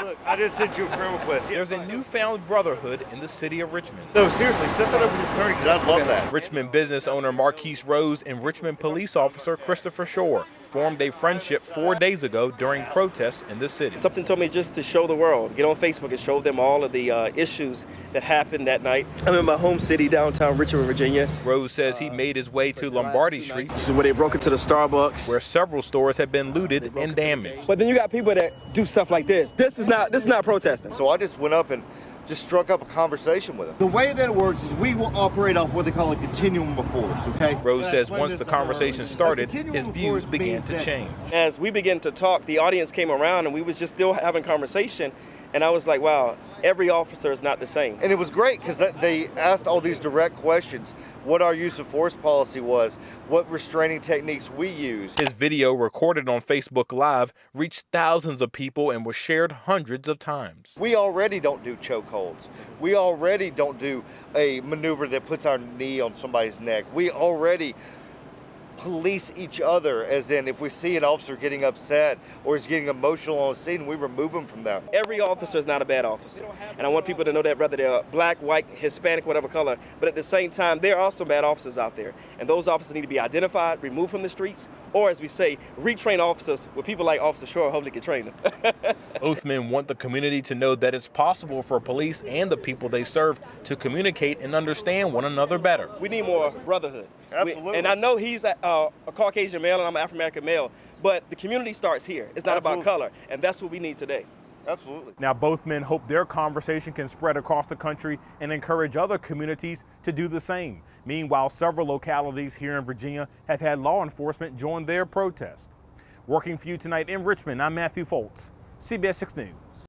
Look, I just sent you a friend request. There's a newfound brotherhood in the city of Richmond. No, seriously, set that up with your attorney because I'd love that. Richmond business owner Marquise Rose and Richmond police officer Christopher Shore formed a friendship 4 days ago during protests in the city. Something told me just to show the world, get on Facebook and show them all of the issues that happened that night. I'm in my home city, downtown Richmond, Virginia. Rose says he made his way to Lombardy Street. This is where they broke into the Starbucks, where several stores had been looted and damaged. But then you got people that do stuff like this. This is not protesting. So I just went up and just struck up a conversation with him. The way that it works is we will operate off what they call a continuum of force, okay? Rose says once the conversation started, his views began to change. As we began to talk, the audience came around and we was just still having conversation. And I was like, wow, every officer is not the same. And it was great because they asked all these direct questions. What our use of force policy was, what restraining techniques we use. His video, recorded on Facebook Live, reached thousands of people and was shared hundreds of times. We already don't do chokeholds. We already don't do a maneuver that puts our knee on somebody's neck. We already police each other, as in if we see an officer getting upset or is getting emotional on the scene, we remove them from that. Every officer is not a bad officer. And I want people to know that, whether they're black, white, Hispanic, whatever color, but at the same time, there are some bad officers out there. And those officers need to be identified, removed from the streets, or as we say, retrain officers with people like Officer Shore hopefully can train them. Both men want the community to know that it's possible for police and the people they serve to communicate and understand one another better. We need more brotherhood. Absolutely. And I know he's a Caucasian male and I'm an African-American male, but the community starts here. It's not about color, and that's what we need today. Absolutely. Now, both men hope their conversation can spread across the country and encourage other communities to do the same. Meanwhile, several localities here in Virginia have had law enforcement join their protest. Working for you tonight in Richmond, I'm Matthew Foltz, CBS 6 News.